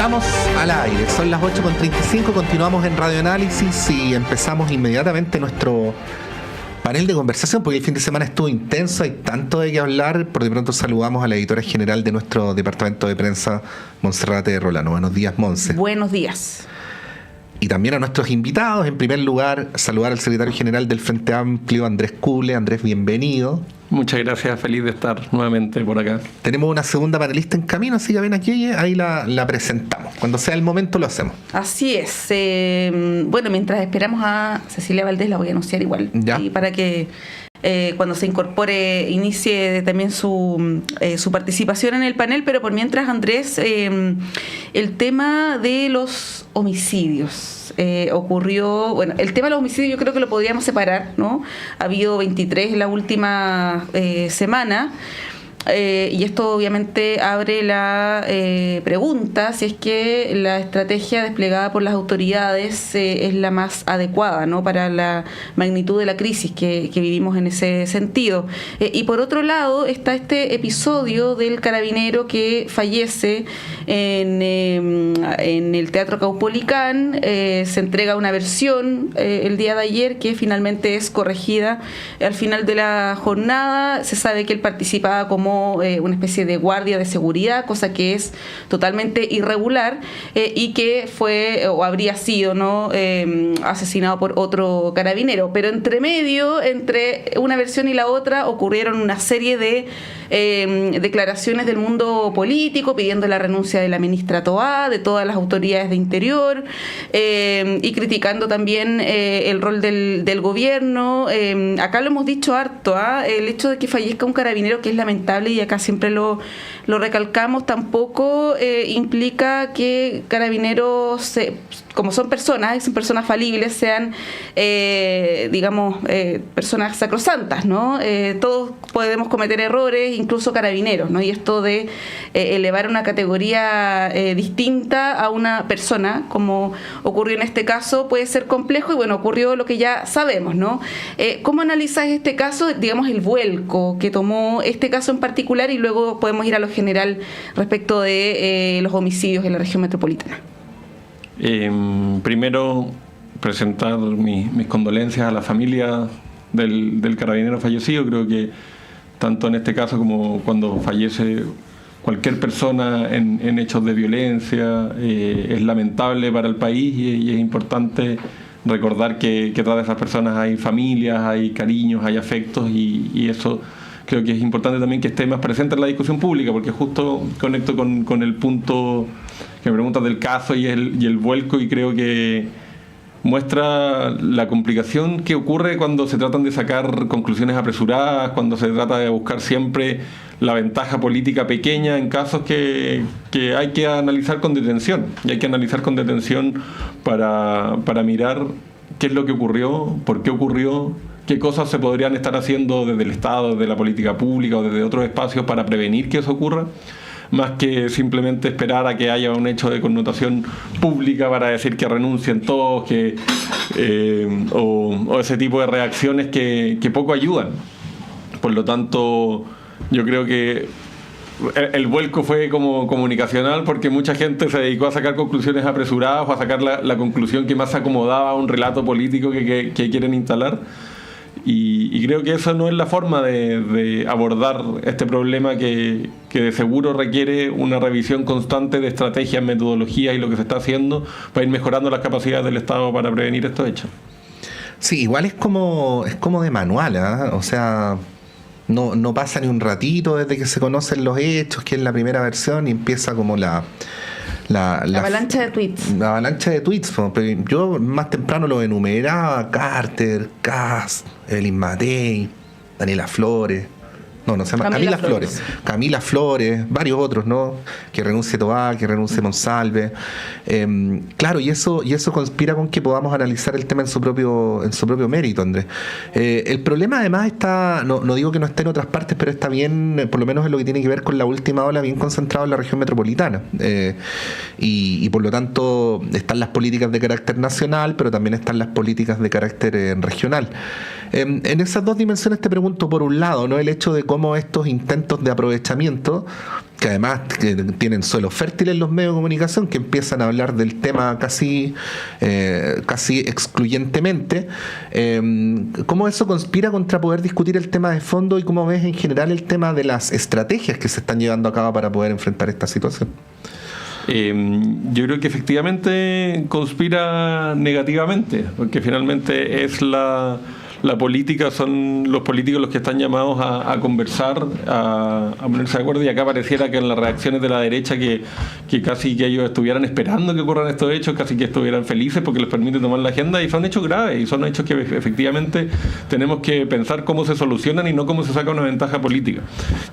Estamos al aire, son las 8:35, continuamos en Radio Análisis y empezamos inmediatamente nuestro panel de conversación, porque el fin de semana estuvo intenso, hay tanto de qué hablar. Por de pronto saludamos a la editora general de nuestro departamento de prensa, Monserrate Rolano. Buenos días, Monse. Buenos días. Y también a nuestros invitados. En primer lugar, saludar al secretario general del Frente Amplio, Andrés Cule. Andrés, bienvenido. Muchas gracias, feliz de estar nuevamente por acá. Tenemos una segunda panelista en camino, así que ven aquí, ahí la presentamos. Cuando sea el momento lo hacemos. Así es. Bueno, mientras esperamos a Cecilia Valdés, la voy a anunciar igual. Ya. Y para que cuando se incorpore, inicie también su participación en el panel. Pero por mientras, Andrés, el tema de los homicidios. Ocurrió, bueno, el tema de los homicidios yo creo que lo podríamos separar, ¿no? Ha habido 23 en la última semana. Y esto obviamente abre la pregunta si es que la estrategia desplegada por las autoridades es la más adecuada, ¿no?, para la magnitud de la crisis que vivimos en ese sentido. Y por otro lado está este episodio del carabinero que fallece en el Teatro Caupolicán. Se entrega una versión el día de ayer que finalmente es corregida al final de la jornada. Se sabe que él participaba como una especie de guardia de seguridad, cosa que es totalmente irregular, y que fue o habría sido, ¿no?, asesinado por otro carabinero. Pero entre medio, entre una versión y la otra, ocurrieron una serie de declaraciones del mundo político pidiendo la renuncia de la ministra Toá, de todas las autoridades de Interior, y criticando también el rol del gobierno. Acá lo hemos dicho harto, el hecho de que fallezca un carabinero, que es lamentable y acá siempre lo recalcamos, tampoco implica que carabineros, como son personas falibles, sean, digamos, personas sacrosantas, ¿no? Todos podemos cometer errores, incluso carabineros, ¿no? Y esto de elevar una categoría distinta a una persona, como ocurrió en este caso, puede ser complejo. Y bueno, ocurrió lo que ya sabemos, ¿no? ¿Cómo analizas este caso, digamos, el vuelco que tomó este caso en particular, y luego podemos ir a lo general respecto de los homicidios en la región metropolitana? Primero, presentar mis condolencias a la familia del carabinero fallecido. Creo que tanto en este caso como cuando fallece cualquier persona en hechos de violencia, es lamentable para el país, y es importante recordar que detrás de esas personas hay familias, hay cariños, hay afectos, y eso creo que es importante también que esté más presente en la discusión pública, porque justo conecto con el punto que me preguntas del caso y el vuelco, y creo que muestra la complicación que ocurre cuando se tratan de sacar conclusiones apresuradas, cuando se trata de buscar siempre la ventaja política pequeña en casos que hay que analizar con detención. Y hay que analizar con detención para mirar qué es lo que ocurrió, por qué ocurrió, qué cosas se podrían estar haciendo desde el Estado, desde la política pública o desde otros espacios para prevenir que eso ocurra, más que simplemente esperar a que haya un hecho de connotación pública para decir que renuncien todos, o ese tipo de reacciones que poco ayudan. Por lo tanto, yo creo que el vuelco fue como comunicacional, porque mucha gente se dedicó a sacar conclusiones apresuradas o a sacar la conclusión que más se acomodaba a un relato político que quieren instalar. Y creo que eso no es la forma de abordar este problema, que de seguro requiere una revisión constante de estrategias, metodologías y lo que se está haciendo para ir mejorando las capacidades del Estado para prevenir estos hechos. Sí, igual es como de manual, o sea, no pasa ni un ratito desde que se conocen los hechos, que es la primera versión, y empieza como la avalancha de tweets. La avalancha de tweets. Pero yo más temprano lo enumeraba: Carter, Kass, Evelyn Matei, Daniela Flores. No se llama Camila Flores. Camila Flores, varios otros, ¿no? Que renuncie Toá, que renuncie Monsalve. Claro, y eso conspira con que podamos analizar el tema en su propio mérito, Andrés. El problema además está, no digo que no esté en otras partes, pero está bien, por lo menos en lo que tiene que ver con la última ola, bien concentrado en la región metropolitana. Y por lo tanto están las políticas de carácter nacional, pero también están las políticas de carácter regional. En esas dos dimensiones te pregunto, por un lado, ¿no?, el hecho de cómo estos intentos de aprovechamiento que además que tienen suelo fértil en los medios de comunicación, que empiezan a hablar del tema casi excluyentemente. ¿Cómo eso conspira contra poder discutir el tema de fondo y cómo ves en general el tema de las estrategias que se están llevando a cabo para poder enfrentar esta situación? Yo creo que efectivamente conspira negativamente, porque finalmente es la política, son los políticos los que están llamados a conversar, a ponerse de acuerdo, y acá pareciera que en las reacciones de la derecha que casi que ellos estuvieran esperando que ocurran estos hechos, casi que estuvieran felices porque les permite tomar la agenda, y son hechos graves, y son hechos que efectivamente tenemos que pensar cómo se solucionan y no cómo se saca una ventaja política.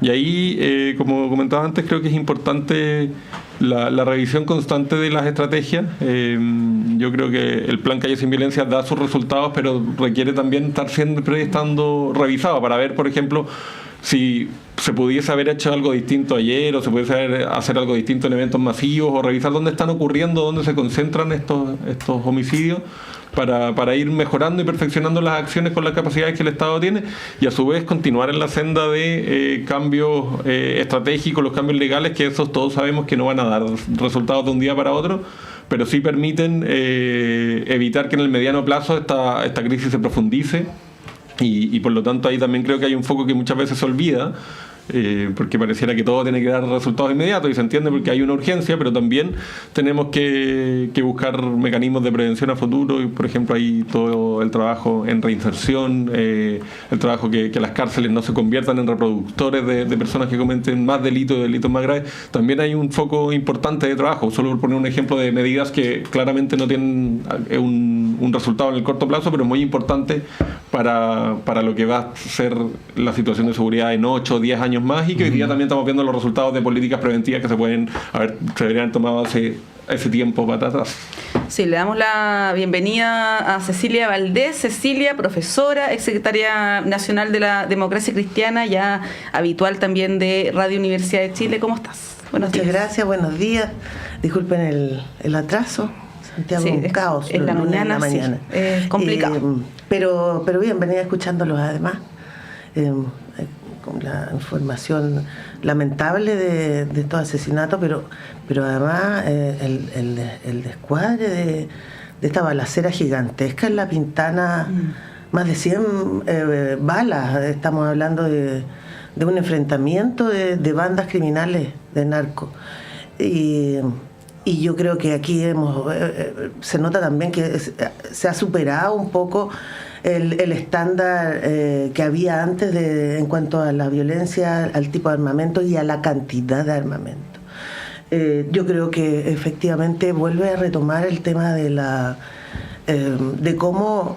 Y ahí, como comentaba antes, creo que es importante la revisión constante de las estrategias. Yo creo que el plan Calle Sin Violencia da sus resultados, pero requiere también estar siempre estando revisado para ver, por ejemplo, si se pudiese haber hecho algo distinto ayer o se pudiese hacer algo distinto en eventos masivos, o revisar dónde están ocurriendo, dónde se concentran estos homicidios, para ir mejorando y perfeccionando las acciones con las capacidades que el Estado tiene, y a su vez continuar en la senda de cambios estratégicos, los cambios legales, que esos todos sabemos que no van a dar resultados de un día para otro, pero sí permiten evitar que en el mediano plazo esta crisis se profundice, y por lo tanto ahí también creo que hay un foco que muchas veces se olvida, porque pareciera que todo tiene que dar resultados inmediatos, y se entiende porque hay una urgencia, pero también tenemos que buscar mecanismos de prevención a futuro, y por ejemplo hay todo el trabajo en reinserción, el trabajo que las cárceles no se conviertan en reproductores de personas que cometen más delitos y delitos más graves. También hay un foco importante de trabajo, solo por poner un ejemplo de medidas que claramente no tienen un resultado en el corto plazo, pero muy importante para lo que va a ser la situación de seguridad en 8 o 10 años más, y que hoy día también estamos viendo los resultados de políticas preventivas que se deberían haber tomado ese tiempo para atrás. Sí, le damos la bienvenida a Cecilia Valdés. Cecilia, profesora, exsecretaria nacional de la Democracia Cristiana, ya habitual también de Radio Universidad de Chile. ¿Cómo estás? Muchas gracias, buenos días. Disculpen el atraso. Santiago, sí, un caos. En la mañana. Sí, es complicado. Pero bien, venía escuchándolos además. Con la información lamentable de estos asesinatos, pero además el descuadre de esta balacera gigantesca en La Pintana, más de 100 balas. Estamos hablando de un enfrentamiento de bandas criminales, de narco. Y yo creo que aquí se nota también que se ha superado un poco el estándar que había antes en cuanto a la violencia, al tipo de armamento y a la cantidad de armamento. Yo creo que efectivamente vuelve a retomar el tema de cómo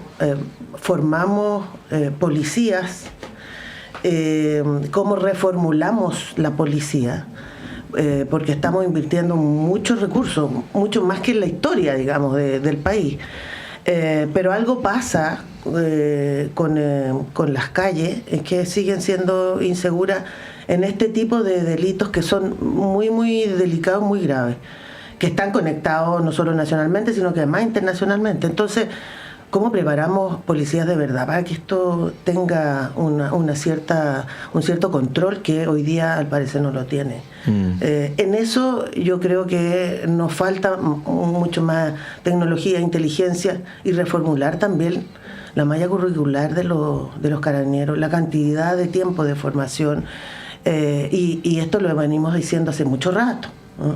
formamos policías, cómo reformulamos la policía, porque estamos invirtiendo muchos recursos, mucho más que en la historia, digamos, del país. Pero algo pasa con las calles, es que siguen siendo inseguras en este tipo de delitos que son muy, muy delicados, muy graves, que están conectados no solo nacionalmente, sino que además internacionalmente. Entonces, ¿cómo preparamos policías de verdad para que esto tenga un cierto control que hoy día al parecer no lo tiene? En eso yo creo que nos falta mucho más tecnología, inteligencia, y reformular también la malla curricular de los carabineros, la cantidad de tiempo de formación, y esto lo venimos diciendo hace mucho rato.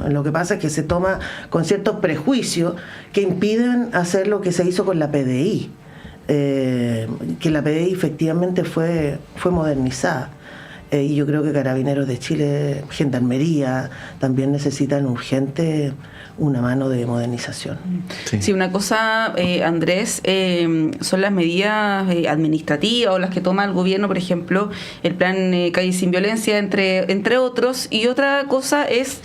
Lo que pasa es que se toma con ciertos prejuicios que impiden hacer lo que se hizo con la PDI, que la PDI efectivamente fue modernizada, y yo creo que Carabineros de Chile, Gendarmería, también necesitan urgente una mano de modernización. Sí, una cosa, Andrés, son las medidas administrativas o las que toma el gobierno, por ejemplo, el plan Calle Sin Violencia, entre otros, y otra cosa es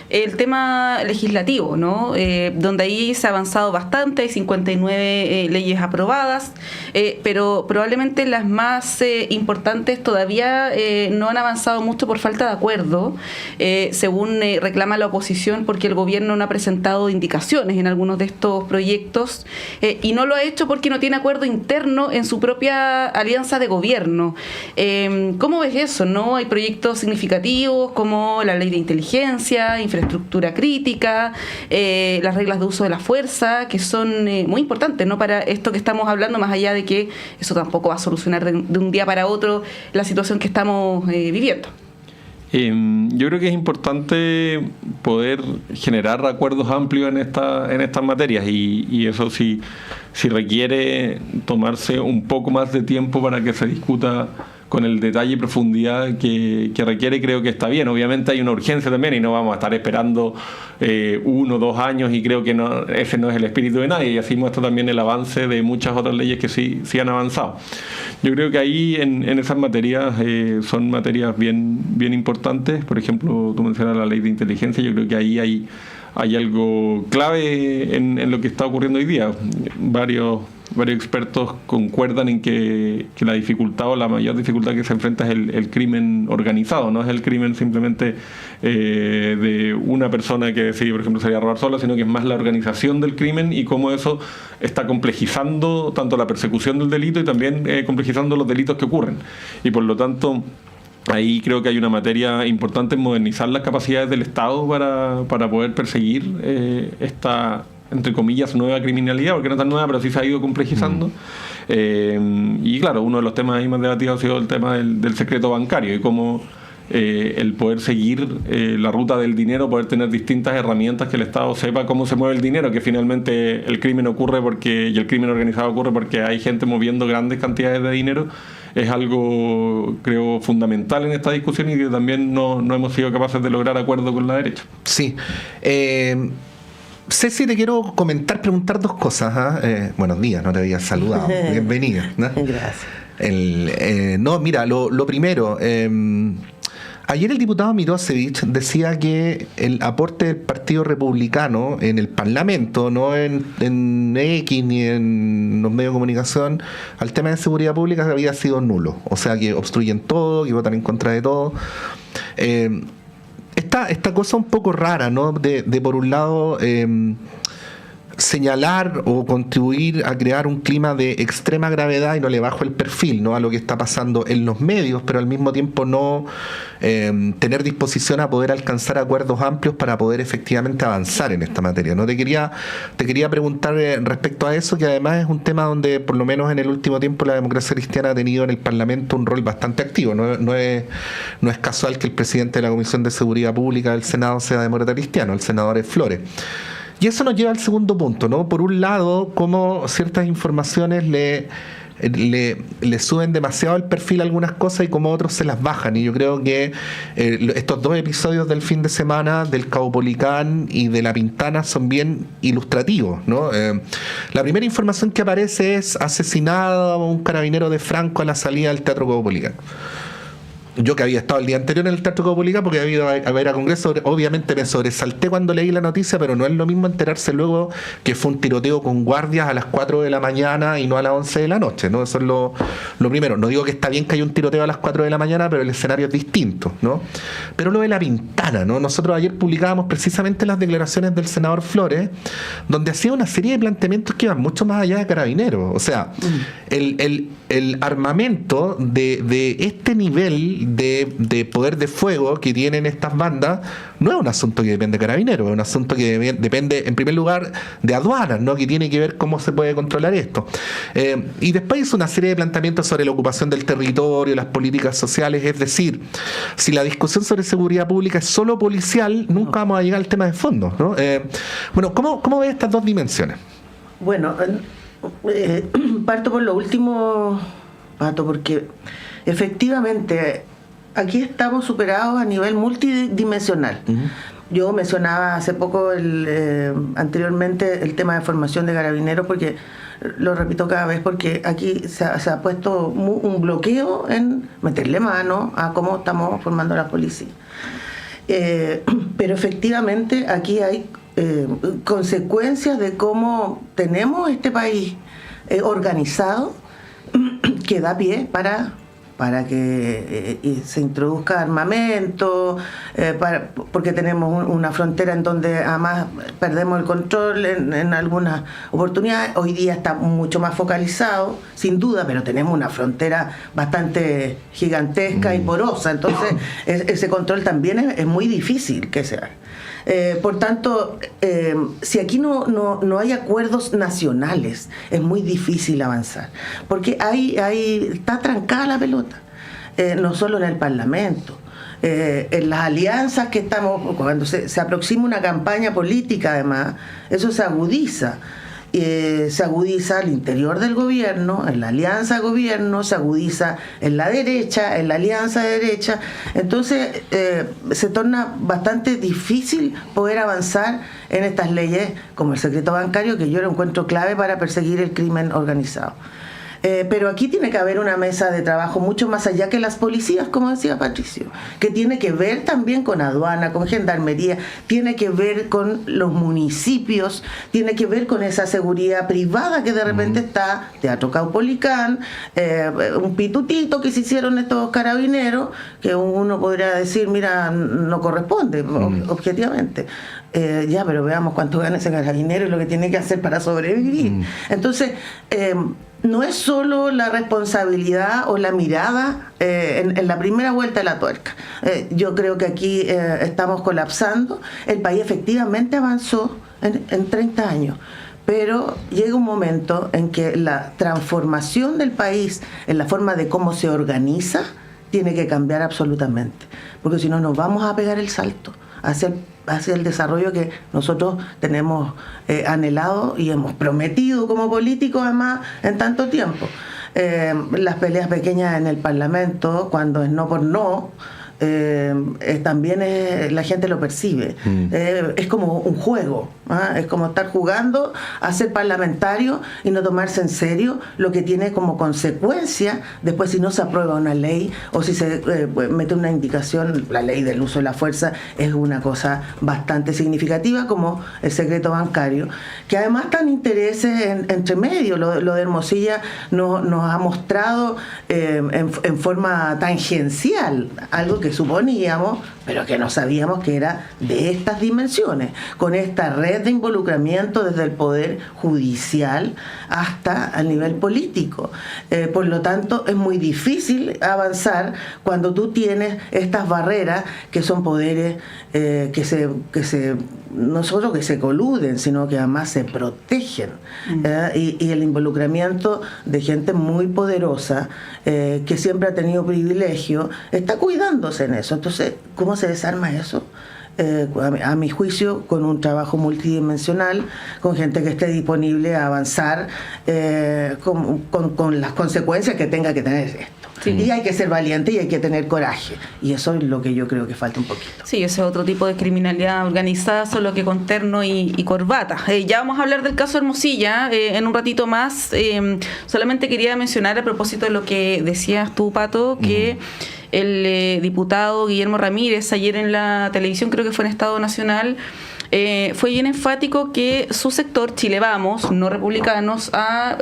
el tema legislativo, ¿no? Donde ahí se ha avanzado bastante, hay 59 leyes aprobadas, pero probablemente las más importantes todavía no han avanzado mucho por falta de acuerdo, según reclama la oposición, porque el gobierno no ha presentado indicaciones en algunos de estos proyectos y no lo ha hecho porque no tiene acuerdo interno en su propia alianza de gobierno. ¿Cómo ves eso, no? Hay proyectos significativos como la ley de inteligencia, infraestructura crítica, las reglas de uso de la fuerza, que son muy importantes, ¿no? Para esto que estamos hablando, más allá de que eso tampoco va a solucionar de un día para otro la situación que estamos viviendo. Yo creo que es importante poder generar acuerdos amplios en estas materias y eso sí requiere tomarse un poco más de tiempo para que se discuta con el detalle y profundidad que requiere. Creo que está bien. Obviamente hay una urgencia también y no vamos a estar esperando 1 o 2 años, y creo que ese no es el espíritu de nadie, y así muestra también el avance de muchas otras leyes que sí han avanzado. Yo creo que ahí en esas materias son materias bien importantes. Por ejemplo, tú mencionas la ley de inteligencia. Yo creo que ahí hay algo clave en lo que está ocurriendo hoy día. Varios expertos concuerdan en que la dificultad o la mayor dificultad que se enfrenta es el crimen organizado. No es el crimen simplemente de una persona que decide, por ejemplo, salir a robar sola, sino que es más la organización del crimen y cómo eso está complejizando tanto la persecución del delito y también complejizando los delitos que ocurren. Y por lo tanto, ahí creo que hay una materia importante en modernizar las capacidades del Estado para poder perseguir esta, entre comillas, nueva criminalidad, porque no es tan nueva, pero sí se ha ido complejizando. Y claro, uno de los temas ahí más debatidos ha sido el tema del secreto bancario y cómo el poder seguir la ruta del dinero, poder tener distintas herramientas que el Estado sepa cómo se mueve el dinero, que finalmente el crimen ocurre y el crimen organizado ocurre porque hay gente moviendo grandes cantidades de dinero. Es algo, creo, fundamental en esta discusión y que también no hemos sido capaces de lograr acuerdo con la derecha. Sí. Ceci, te quiero preguntar 2 cosas. Buenos días, no te había saludado. Bienvenida, ¿no? Gracias. No, mira, lo primero, ayer el diputado Mirosevich decía que el aporte del Partido Republicano en el Parlamento, no en X ni en los medios de comunicación, al tema de seguridad pública había sido nulo. O sea, que obstruyen todo, que votan en contra de todo. Esta cosa un poco rara, ¿no? De por un lado señalar o contribuir a crear un clima de extrema gravedad, y no le bajo el perfil, ¿no?, a lo que está pasando en los medios, pero al mismo tiempo no tener disposición a poder alcanzar acuerdos amplios para poder efectivamente avanzar en esta materia, ¿no? Te quería preguntar respecto a eso, que además es un tema donde por lo menos en el último tiempo la democracia cristiana ha tenido en el Parlamento un rol bastante activo. No es casual que el presidente de la Comisión de Seguridad Pública del Senado sea demócrata cristiano, el senador Flores. Y eso nos lleva al segundo punto, ¿no? Por un lado, cómo ciertas informaciones le suben demasiado el perfil a algunas cosas y como otros se las bajan. Y yo creo que estos 2 episodios del fin de semana, del Caupolicán y de La Pintana, son bien ilustrativos, ¿no? La primera información que aparece es asesinado un carabinero de Franco a la salida del Teatro Caupolicán. Yo, que había estado el día anterior en el Teatro Caupolicán porque había ido a ver a Congreso, obviamente me sobresalté cuando leí la noticia, pero no es lo mismo enterarse luego que fue un tiroteo con guardias a las 4 de la mañana y no a las 11 de la noche, ¿no? Eso es lo primero. No digo que está bien que haya un tiroteo a las 4 de la mañana, pero el escenario es distinto, ¿no? Pero lo de La Pintana, ¿no? Nosotros ayer publicábamos precisamente las declaraciones del senador Flores, donde hacía una serie de planteamientos que iban mucho más allá de Carabineros. O sea, el armamento de este nivel de poder de fuego que tienen estas bandas no es un asunto que depende de Carabineros, es un asunto que depende en primer lugar de aduanas, ¿no?, que tiene que ver cómo se puede controlar esto. Y después hizo una serie de planteamientos sobre la ocupación del territorio, las políticas sociales. Es decir, si la discusión sobre seguridad pública es solo policial, nunca vamos a llegar al tema de fondo, ¿no? Bueno, ¿cómo ves estas 2 dimensiones? Bueno, parto por lo último, Pato, porque efectivamente aquí estamos superados a nivel multidimensional. Uh-huh. Yo mencionaba hace poco anteriormente el tema de formación de carabineros, porque lo repito cada vez, porque aquí se ha puesto un bloqueo en meterle mano a cómo estamos formando la policía. Pero efectivamente aquí hay consecuencias de cómo tenemos este país organizado que da pie para que se introduzca armamento, porque tenemos una frontera en donde además perdemos el control en algunas oportunidades. Hoy día está mucho más focalizado, sin duda, pero tenemos una frontera bastante gigantesca y porosa, entonces ese control también es muy difícil que se haga. Por tanto, si aquí no hay acuerdos nacionales, es muy difícil avanzar, porque está trancada la pelota, no solo en el Parlamento, en las alianzas que estamos, cuando se aproxima una campaña política además, eso se agudiza. Se agudiza al interior del gobierno, en la alianza de gobierno, se agudiza en la derecha, en la alianza de derecha. Entonces se torna bastante difícil poder avanzar en estas leyes como el secreto bancario, que yo lo encuentro clave para perseguir el crimen organizado. Pero aquí tiene que haber una mesa de trabajo mucho más allá que las policías, como decía Patricio, que tiene que ver también con aduana, con gendarmería, tiene que ver con los municipios, tiene que ver con esa seguridad privada que de repente está, Teatro Caupolicán, un pitutito que se hicieron estos carabineros, que uno podría decir, mira, no corresponde, objetivamente. Ya, pero veamos cuánto gana ese carabinero y lo que tiene que hacer para sobrevivir. Entonces, no es solo la responsabilidad o la mirada en la primera vuelta de la tuerca. Yo creo que aquí estamos colapsando. El país efectivamente avanzó en 30 años, pero llega un momento en que la transformación del país en la forma de cómo se organiza tiene que cambiar absolutamente, porque si no nos vamos a pegar el salto hacia el desarrollo que nosotros tenemos anhelado y hemos prometido como políticos además en tanto tiempo. Las peleas pequeñas en el Parlamento, cuando es no por no, también la gente lo percibe. Es como un juego, es como estar jugando a ser parlamentario y no tomarse en serio lo que tiene como consecuencia después si no se aprueba una ley o si se mete una indicación. La ley del uso de la fuerza es una cosa bastante significativa, como el secreto bancario, que además están intereses entre medio. Lo de Hermosilla nos ha mostrado en forma tangencial algo que suponíamos, pero que no sabíamos que era de estas dimensiones, con esta red de involucramiento desde el poder judicial hasta el nivel político. Por lo tanto, es muy difícil avanzar cuando tú tienes estas barreras que son poderes no solo que se coluden, sino que además se protegen. Y el involucramiento de gente muy poderosa que siempre ha tenido privilegio está cuidándose en eso. Entonces, ¿cómo se desarma eso? A mi juicio, con un trabajo multidimensional, con gente que esté disponible a avanzar con las consecuencias que tenga que tener esto. Sí. Y hay que ser valiente y hay que tener coraje. Y eso es lo que yo creo que falta un poquito. Sí, ese es otro tipo de criminalidad organizada, solo que con terno y corbata. Ya vamos a hablar del caso Hermosilla en un ratito más. Solamente quería mencionar a propósito de lo que decías tú, Pato, que el diputado Guillermo Ramírez ayer en la televisión, creo que fue en Estado Nacional, fue bien enfático que su sector, Chile Vamos, no republicanos, ha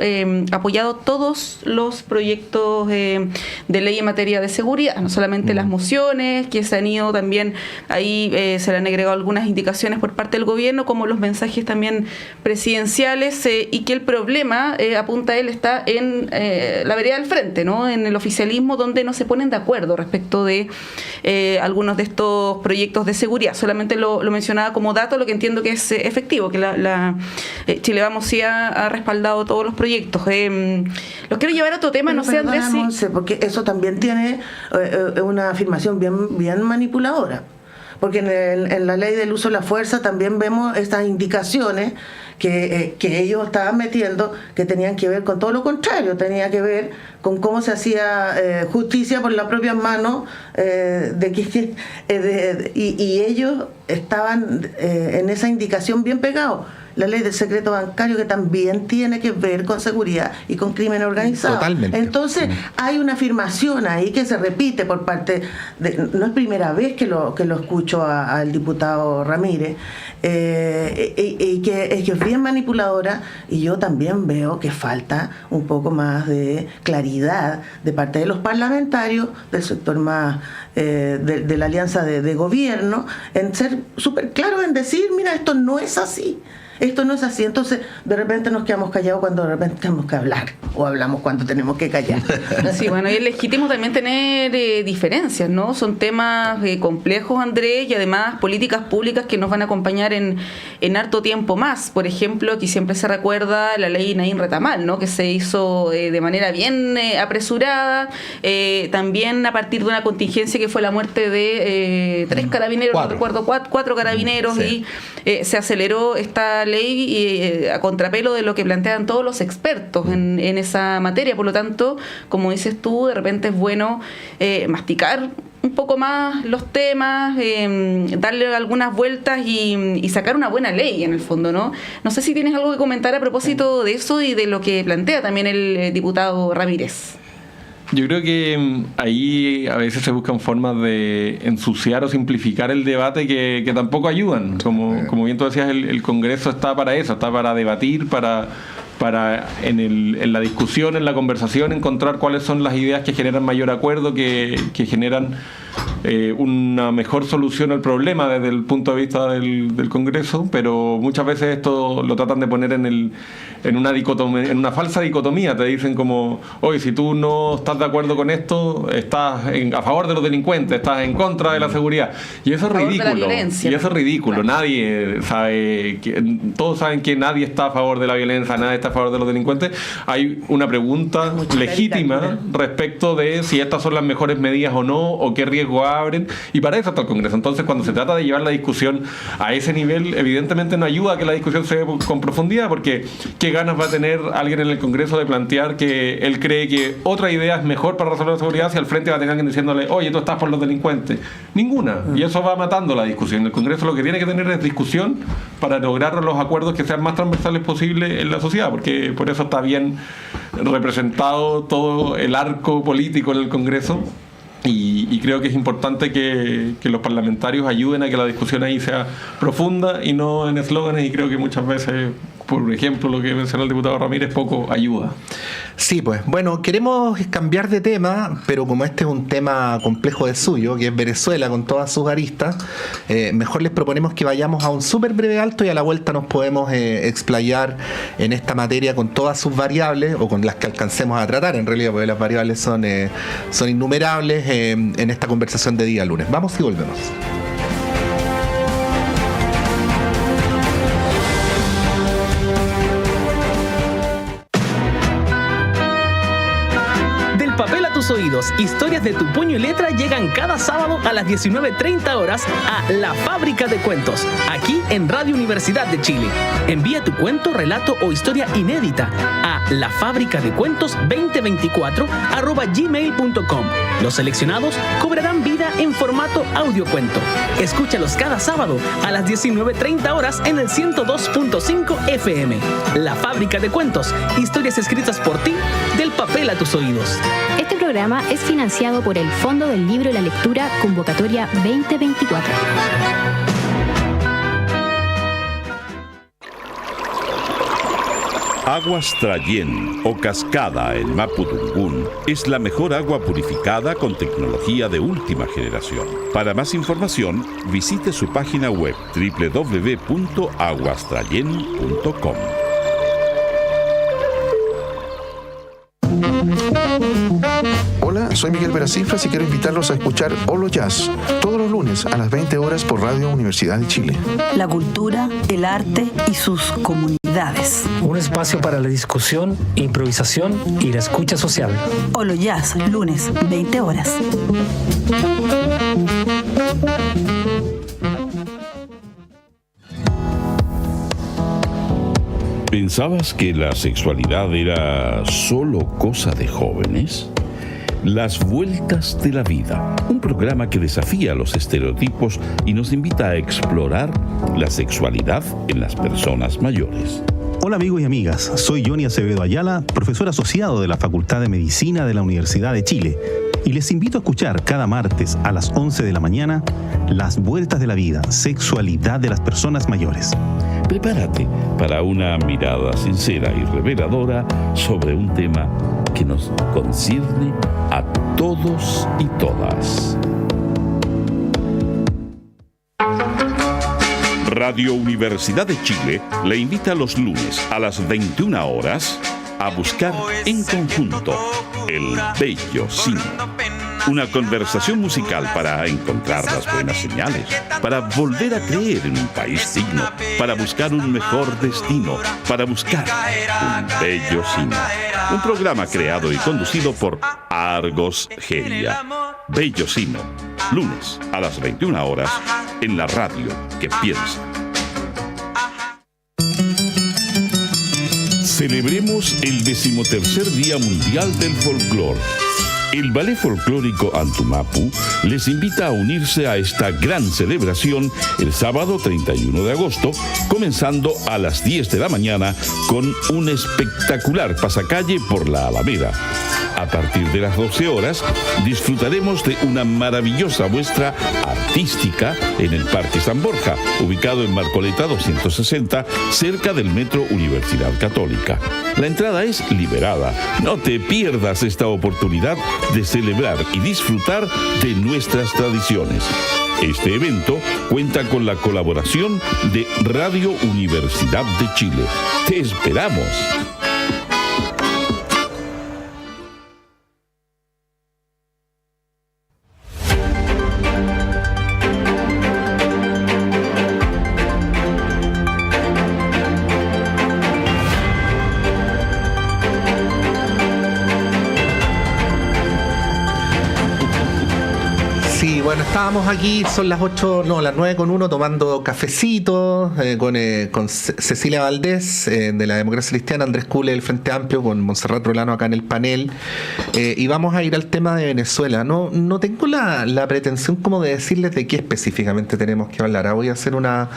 apoyado todos los proyectos de ley en materia de seguridad, no solamente las mociones que se han ido también, ahí se le han agregado algunas indicaciones por parte del gobierno, como los mensajes también presidenciales, y que el problema, apunta él, está en la vereda del frente, ¿no? En el oficialismo, donde no se ponen de acuerdo respecto de algunos de estos proyectos de seguridad. Solamente lo mencionaba como dato, lo que entiendo que es efectivo, que Chile Vamos sí ha respaldado todos los proyectos. Los quiero llevar a otro tema, pero no sé, Andrés. Monse, porque eso también tiene una afirmación bien manipuladora. Porque en la ley del uso de la fuerza también vemos estas indicaciones que ellos estaban metiendo, que tenían que ver con todo lo contrario, tenía que ver con cómo se hacía justicia por las propias manos, y ellos estaban en esa indicación bien pegados. la ley del secreto bancario, que también tiene que ver con seguridad y con crimen organizado. Totalmente. Entonces, hay una afirmación ahí que se repite por parte de, no es primera vez que lo escucho al diputado Ramírez, y que es bien manipuladora, y yo también veo que falta un poco más de claridad de parte de los parlamentarios, del sector más de la alianza de gobierno, en ser súper claros en decir, mira, esto no es así. Esto no es así. Entonces, de repente nos quedamos callados cuando de repente tenemos que hablar, o hablamos cuando tenemos que callar. Sí, bueno, y es legítimo también tener diferencias, ¿no? Son temas complejos, Andrés, y además políticas públicas que nos van a acompañar en harto tiempo más. Por ejemplo, aquí siempre se recuerda la ley Naín Retamal, ¿no? Que se hizo de manera bien apresurada, también a partir de una contingencia que fue la muerte de 3 carabineros, no recuerdo, 4 carabineros, sí. Y se aceleró esta ley a contrapelo de lo que plantean todos los expertos en esa materia. Por lo tanto, como dices tú, de repente es bueno masticar un poco más los temas, darle algunas vueltas y sacar una buena ley en el fondo, ¿no? No sé si tienes algo que comentar a propósito de eso y de lo que plantea también el diputado Ramírez. Yo creo que ahí a veces se buscan formas de ensuciar o simplificar el debate que tampoco ayudan. Como bien tú decías, el Congreso está para eso, está para debatir, para en la discusión, en la conversación, encontrar cuáles son las ideas que generan mayor acuerdo, que generan una mejor solución al problema desde el punto de vista del Congreso, pero muchas veces esto lo tratan de poner en una dicotomía, en una falsa dicotomía. Te dicen como, oye, si tú no estás de acuerdo con esto, estás a favor de los delincuentes, estás en contra de la seguridad, y eso es ridículo. Y eso es ridículo. Claro. Nadie sabe, todos saben que nadie está a favor de la violencia, nadie está a favor de los delincuentes. Hay una pregunta legítima respecto de si estas son las mejores medidas o no, o qué riesgo abren, y para eso está el Congreso. Entonces, cuando se trata de llevar la discusión a ese nivel, evidentemente no ayuda a que la discusión se dé con profundidad, porque ¿qué ganas va a tener alguien en el Congreso de plantear que él cree que otra idea es mejor para resolver la seguridad si al frente va a tener alguien diciéndole, oye, tú estás por los delincuentes? Ninguna. Y eso va matando la discusión. El Congreso lo que tiene que tener es discusión para lograr los acuerdos que sean más transversales posibles en la sociedad, porque por eso está bien representado todo el arco político en el Congreso. Y creo que es importante que los parlamentarios ayuden a que la discusión ahí sea profunda y no en eslóganes, y creo que muchas veces, por ejemplo, lo que mencionó el diputado Ramírez, poco ayuda. Sí, pues, bueno, queremos cambiar de tema, pero como este es un tema complejo de suyo, que es Venezuela con todas sus aristas, mejor les proponemos que vayamos a un súper breve alto y a la vuelta nos podemos explayar en esta materia con todas sus variables, o con las que alcancemos a tratar, en realidad, porque las variables son innumerables en esta conversación de día lunes. Vamos y volvemos. Oídos, historias de tu puño y letra llegan cada sábado a las 19:30 horas a La Fábrica de Cuentos, aquí en Radio Universidad de Chile. Envía tu cuento, relato o historia inédita a lafabricadecuentos2024@gmail.com. Los seleccionados cobrarán vida en formato audiocuento. Escúchalos cada sábado a las 19:30 horas en el 102.5 FM. La Fábrica de Cuentos, historias escritas por ti, del papel a tus oídos. Este programa es financiado por el Fondo del Libro y la Lectura Convocatoria 2024. Aguas Trayén o Cascada en Mapudungún es la mejor agua purificada con tecnología de última generación. Para más información, visite su página web www.aguastrayen.com. Hola, soy Miguel Veracifras y quiero invitarlos a escuchar Holo Jazz todos los lunes a las 20 horas por Radio Universidad de Chile. La cultura, el arte y sus comunidades. Un espacio para la discusión, improvisación y la escucha social. Holo Jazz, lunes, 20 horas. ¿Pensabas que la sexualidad era solo cosa de jóvenes? Las Vueltas de la Vida, un programa que desafía los estereotipos y nos invita a explorar la sexualidad en las personas mayores. Hola amigos y amigas, soy Johnny Acevedo Ayala, profesor asociado de la Facultad de Medicina de la Universidad de Chile, y les invito a escuchar cada martes a las 11 de la mañana Las Vueltas de la Vida, sexualidad de las personas mayores. Prepárate para una mirada sincera y reveladora sobre un tema que nos concierne a todos y todas. Radio Universidad de Chile le invita los lunes a las 21 horas a buscar en conjunto el Bello Cine. Una conversación musical para encontrar las buenas señales, para volver a creer en un país digno, para buscar un mejor destino, para buscar un bello cine. Un programa creado y conducido por Argos Geria. Bello Cine, lunes a las 21 horas en la radio que piensa. Celebremos el 13º Día Mundial del Folclor. El Ballet Folclórico Antumapu les invita a unirse a esta gran celebración el sábado 31 de agosto, comenzando a las 10 de la mañana con un espectacular pasacalle por la Alameda. A partir de las 12 horas disfrutaremos de una maravillosa muestra artística en el Parque San Borja, ubicado en Marcoleta 260, cerca del Metro Universidad Católica. La entrada es liberada. No te pierdas esta oportunidad de celebrar y disfrutar de nuestras tradiciones. Este evento cuenta con la colaboración de Radio Universidad de Chile. ¡Te esperamos! Bueno, estábamos aquí, son las 9:01, tomando cafecito con Cecilia Valdés de la Democracia Cristiana, Andrés Cule del Frente Amplio, con Montserrat Rolano acá en el panel, y vamos a ir al tema de Venezuela. No tengo la pretensión como de decirles de qué específicamente tenemos que hablar. Voy a hacer una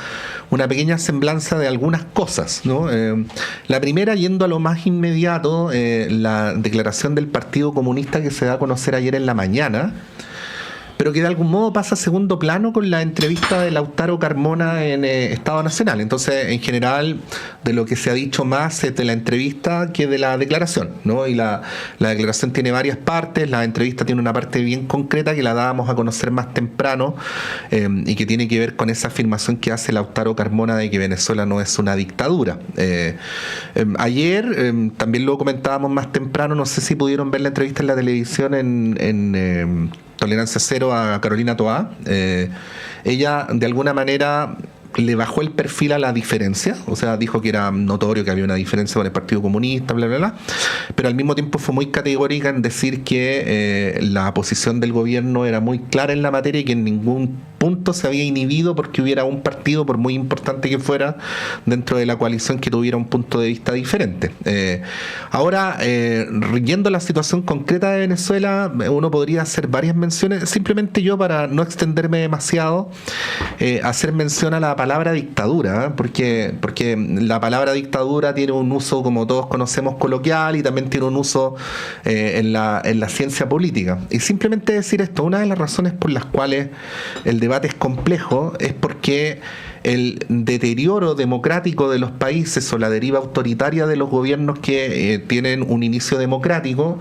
pequeña semblanza de algunas cosas, ¿no? La primera, yendo a lo más inmediato, la declaración del Partido Comunista que se da a conocer ayer en la mañana, pero que de algún modo pasa a segundo plano con la entrevista de Lautaro Carmona en Estado Nacional. Entonces, en general, de lo que se ha dicho más es de la entrevista que de la declaración, ¿no? Y la declaración tiene varias partes, la entrevista tiene una parte bien concreta que la dábamos a conocer más temprano, y que tiene que ver con esa afirmación que hace Lautaro Carmona de que Venezuela no es una dictadura. Ayer, también lo comentábamos más temprano, no sé si pudieron ver la entrevista en la televisión en Tolerancia Cero a Carolina Toá. Ella de alguna manera le bajó el perfil a la diferencia, o sea, dijo que era notorio que había una diferencia con el Partido Comunista, bla, bla, bla, pero al mismo tiempo fue muy categórica en decir que la posición del gobierno era muy clara en la materia y que en ningún punto se había inhibido porque hubiera un partido, por muy importante que fuera, dentro de la coalición que tuviera un punto de vista diferente. Ahora, yendo a la situación concreta de Venezuela, uno podría hacer varias menciones, simplemente yo, para no extenderme demasiado, hacer mención a la palabra dictadura, porque la palabra dictadura tiene un uso, como todos conocemos, coloquial, y también tiene un uso en la ciencia política. Y simplemente decir esto, una de las razones por las cuales el debate es complejo es porque el deterioro democrático de los países o la deriva autoritaria de los gobiernos que tienen un inicio democrático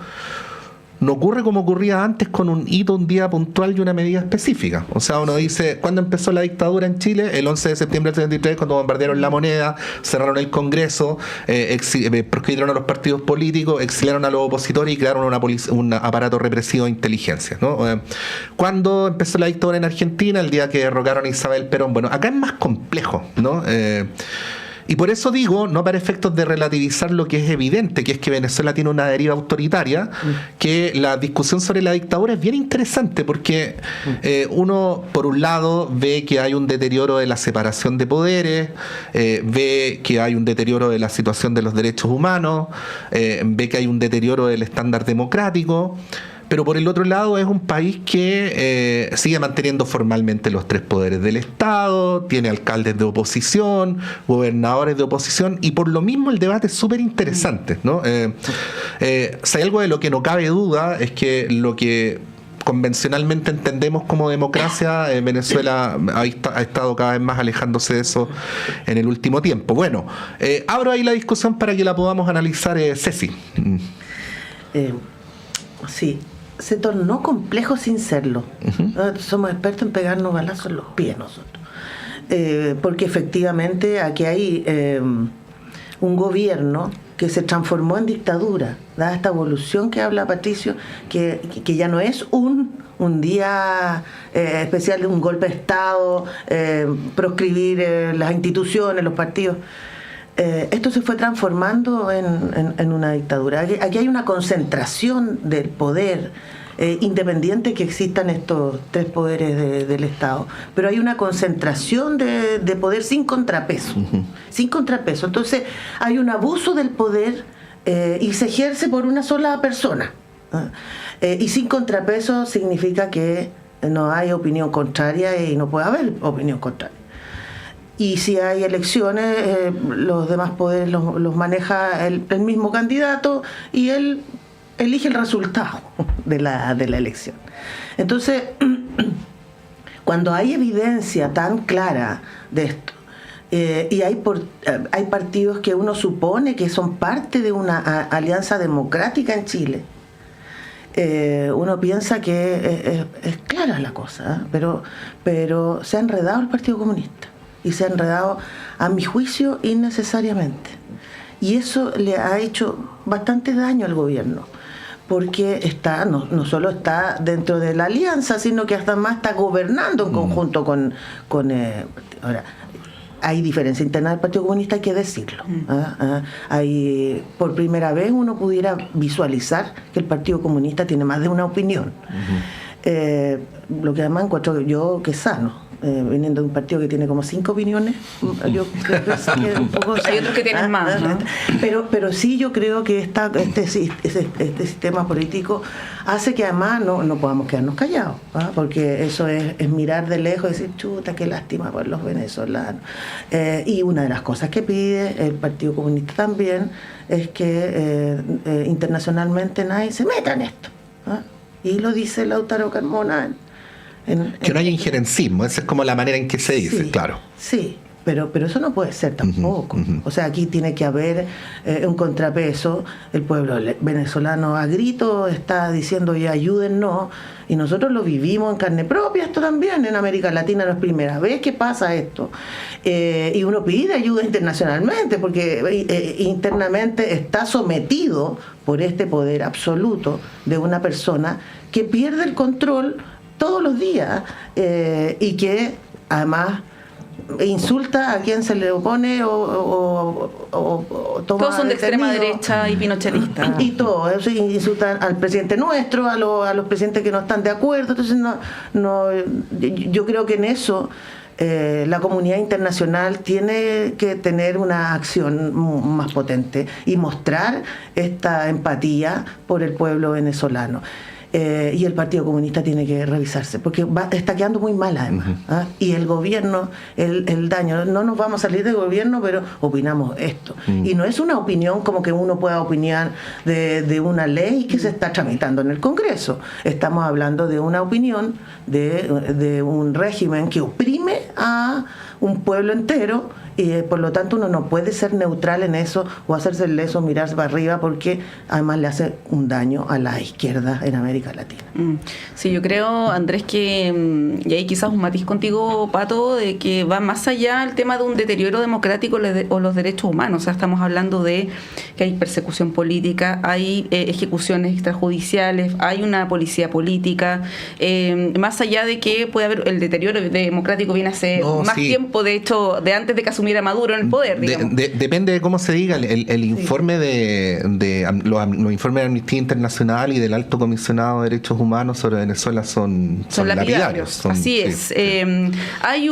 no ocurre como ocurría antes, con un hito, un día puntual y una medida específica. O sea, uno dice, ¿cuándo empezó la dictadura en Chile? El 11 de septiembre del 73, cuando bombardearon la moneda, cerraron el Congreso, proscribieron a los partidos políticos, exiliaron a los opositores y crearon un aparato represivo de inteligencia, ¿no? ¿Cuándo empezó la dictadura en Argentina? El día que derrocaron a Isabel Perón. Bueno, acá es más complejo, ¿no? Y por eso digo, no para efectos de relativizar lo que es evidente, que es que Venezuela tiene una deriva autoritaria, que la discusión sobre la dictadura es bien interesante, porque uno, por un lado, ve que hay un deterioro de la separación de poderes, ve que hay un deterioro de la situación de los derechos humanos, ve que hay un deterioro del estándar democrático, pero por el otro lado es un país que sigue manteniendo formalmente los 3 poderes del Estado, tiene alcaldes de oposición, gobernadores de oposición, y por lo mismo el debate es súper interesante, ¿no? Si hay algo de lo que no cabe duda es que lo que convencionalmente entendemos como democracia, Venezuela ha estado cada vez más alejándose de eso en el último tiempo. Bueno, abro ahí la discusión para que la podamos analizar, Ceci. Sí, se tornó complejo sin serlo. Somos expertos en pegarnos balazos en los pies nosotros. Porque efectivamente aquí hay un gobierno que se transformó en dictadura, dada esta evolución que habla Patricio, que ya no es un día especial de un golpe de Estado, proscribir las instituciones, los partidos. Esto se fue transformando en una dictadura. Aquí hay una concentración del poder, independiente que existan estos 3 poderes del Estado, pero hay una concentración de poder sin contrapeso. Sin contrapeso. Entonces hay un abuso del poder y se ejerce por una sola persona. Y sin contrapeso significa que no hay opinión contraria y no puede haber opinión contraria. Y si hay elecciones, los demás poderes los maneja el mismo candidato y él elige el resultado de la elección. Entonces, cuando hay evidencia tan clara de esto, y hay partidos que uno supone que son parte de una alianza democrática en Chile, uno piensa que es clara la cosa, pero se ha enredado el Partido Comunista. Y se ha enredado, a mi juicio, innecesariamente. Y eso le ha hecho bastante daño al gobierno, porque no solo está dentro de la alianza, sino que hasta más está gobernando en conjunto con ahora, hay diferencia interna del Partido Comunista, hay que decirlo. Por primera vez uno pudiera visualizar que el Partido Comunista tiene más de una opinión. Lo que además encuentro yo que es sano. Viniendo de un partido que tiene como 5 opiniones, yo creo que es un poco sano. Hay otros que tienen más, ¿no? Pero sí, yo creo que este sistema político hace que además no podamos quedarnos callados, porque eso es mirar de lejos y decir, chuta, qué lástima por los venezolanos. Y una de las cosas que pide el Partido Comunista también es que internacionalmente nadie se meta en esto. Y lo dice Lautaro Carmona. Que no haya injerencismo, esa es como la manera en que se dice, sí, claro. Sí, pero eso no puede ser tampoco. O sea, aquí tiene que haber un contrapeso. El pueblo venezolano a grito está diciendo ya ayúdennos, y nosotros lo vivimos en carne propia, esto también en América Latina no es primera vez que pasa esto. Y uno pide ayuda internacionalmente, porque internamente está sometido por este poder absoluto de una persona que pierde el control todos los días, y que además insulta a quien se le opone o toma todos son de detenido. extrema derecha y pinochetistas. Y todo eso, insultan al presidente nuestro, a los presidentes que no están de acuerdo. Entonces yo creo que en eso la comunidad internacional tiene que tener una acción más potente y mostrar esta empatía por el pueblo venezolano. Y el Partido Comunista tiene que revisarse, porque está quedando muy mal además. Y el gobierno, el daño, no nos vamos a salir del gobierno, pero opinamos esto. Y no es una opinión como que uno pueda opinar de una ley que se está tramitando en el Congreso. Estamos hablando de una opinión de un régimen que oprime a un pueblo entero, y por lo tanto uno no puede ser neutral en eso o hacerse el leso, mirarse para arriba, porque además le hace un daño a la izquierda en América Latina. Sí, yo creo, Andrés, que y ahí quizás un matiz contigo, Pato, de que va más allá el tema de un deterioro democrático o los derechos humanos. O sea, estamos hablando de que hay persecución política, hay ejecuciones extrajudiciales, hay una policía política, más allá de que puede haber el deterioro democrático viene hace tiempo, de hecho, de antes de que asumiera Maduro en el poder, digamos. Depende de cómo se diga, el informe los informes de Amnistía Internacional y del Alto Comisionado de Derechos Humanos sobre Venezuela son lapidarios. Así es. Hay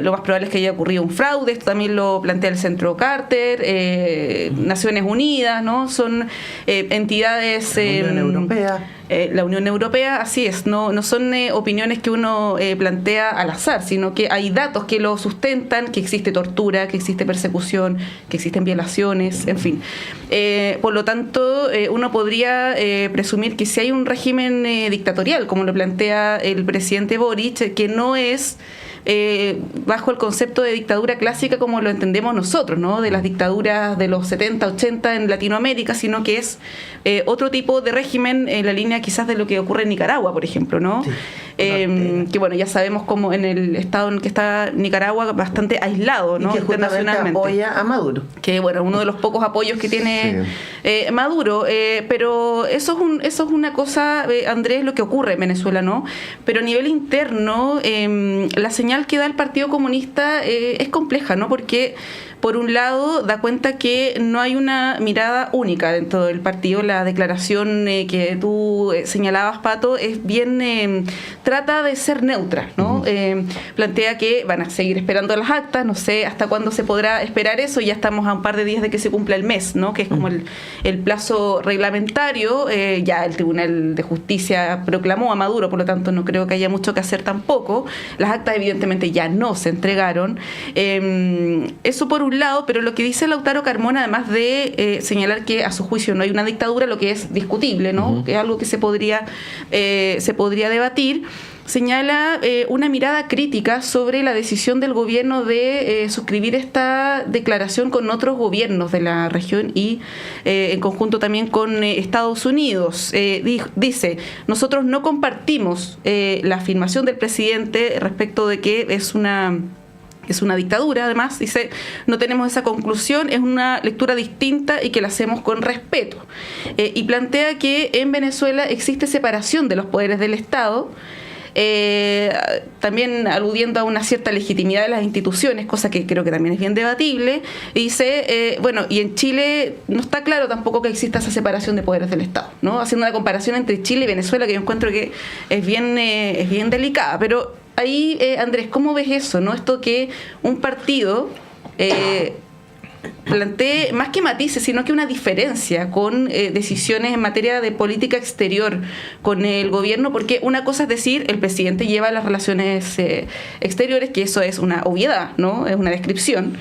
lo más probable es que haya ocurrido un fraude, esto también lo plantea el Centro Carter, Naciones Unidas, ¿no? Son entidades... La Unión Europea. la Unión Europea, así es, no son opiniones que uno plantea al azar, sino que hay datos que lo sustentan, que existe tortura, que existe persecución, que existen violaciones, en fin. Por lo tanto, uno podría presumir que si hay un régimen dictatorial, como lo plantea el presidente Boric, que no es bajo el concepto de dictadura clásica como lo entendemos nosotros, ¿no? De las dictaduras de los 70, 80 en Latinoamérica, sino que es otro tipo de régimen en la línea quizás de lo que ocurre en Nicaragua, por ejemplo, ¿no? Sí. Que bueno, ya sabemos cómo en el estado en el que está Nicaragua, bastante aislado, ¿no? Y que internacionalmente apoya a Maduro. Que bueno, uno de los pocos apoyos que tiene Maduro, pero eso es una cosa, Andrés, lo que ocurre en Venezuela, ¿no? Pero a nivel interno, la señal que da el Partido Comunista es compleja, ¿no? Porque por un lado da cuenta que no hay una mirada única dentro del partido. La declaración que tú señalabas, Pato, es bien, trata de ser neutra, ¿no? Plantea que van a seguir esperando las actas, no sé hasta cuándo se podrá esperar eso, ya estamos a un par de días de que se cumpla el mes, ¿no? Que es como el plazo reglamentario. Ya el Tribunal de Justicia proclamó a Maduro, por lo tanto no creo que haya mucho que hacer tampoco. Las actas evidentemente ya no se entregaron. Eso por un lado, pero lo que dice Lautaro Carmona, además de señalar que a su juicio no hay una dictadura, lo que es discutible, ¿no? Que es algo que se podría debatir, señala una mirada crítica sobre la decisión del gobierno de suscribir esta declaración con otros gobiernos de la región y en conjunto también con Estados Unidos. Dice, nosotros no compartimos la afirmación del presidente respecto de que es una dictadura. Además, dice, no tenemos esa conclusión, es una lectura distinta y que la hacemos con respeto. Y plantea que en Venezuela existe separación de los poderes del Estado, también aludiendo a una cierta legitimidad de las instituciones, cosa que creo que también es bien debatible. Dice, bueno, y en Chile no está claro tampoco que exista esa separación de poderes del Estado, ¿no? Haciendo una comparación entre Chile y Venezuela que yo encuentro que es bien delicada, pero ahí, Andrés, ¿cómo ves eso, no? Esto que un partido plantee, más que matices, sino que una diferencia con decisiones en materia de política exterior con el gobierno, porque una cosa es decir, el presidente lleva las relaciones exteriores, que eso es una obviedad, ¿no? Es una descripción.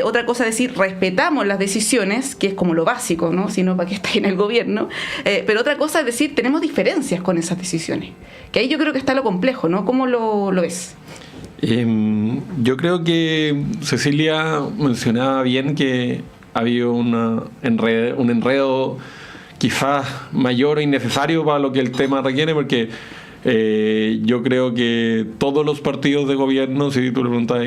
Otra cosa es decir, respetamos las decisiones, que es como lo básico, ¿no? Si no, ¿para qué está en el gobierno? Pero otra cosa es decir, tenemos diferencias con esas decisiones, que ahí yo creo que está lo complejo, ¿no? ¿Cómo lo ves? Yo creo que Cecilia mencionaba bien que ha habido un enredo quizás mayor o innecesario para lo que el tema requiere, porque yo creo que todos los partidos de gobierno, si tú le preguntas,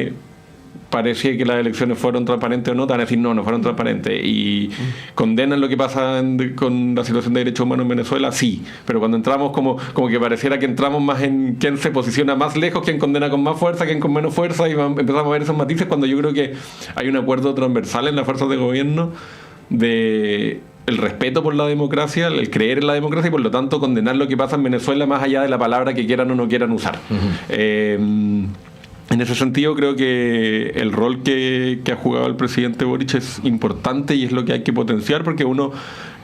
parecía que las elecciones fueron transparentes o no, te van a decir no fueron transparentes, y condenan lo que pasa con la situación de derechos humanos en Venezuela, sí, pero cuando entramos como que pareciera que entramos más en quién se posiciona más lejos, quién condena con más fuerza, quién con menos fuerza, y empezamos a ver esos matices, cuando yo creo que hay un acuerdo transversal en las fuerzas de gobierno de el respeto por la democracia, el creer en la democracia y por lo tanto condenar lo que pasa en Venezuela más allá de la palabra que quieran o no quieran usar. En ese sentido creo que el rol que ha jugado el presidente Boric es importante y es lo que hay que potenciar, porque uno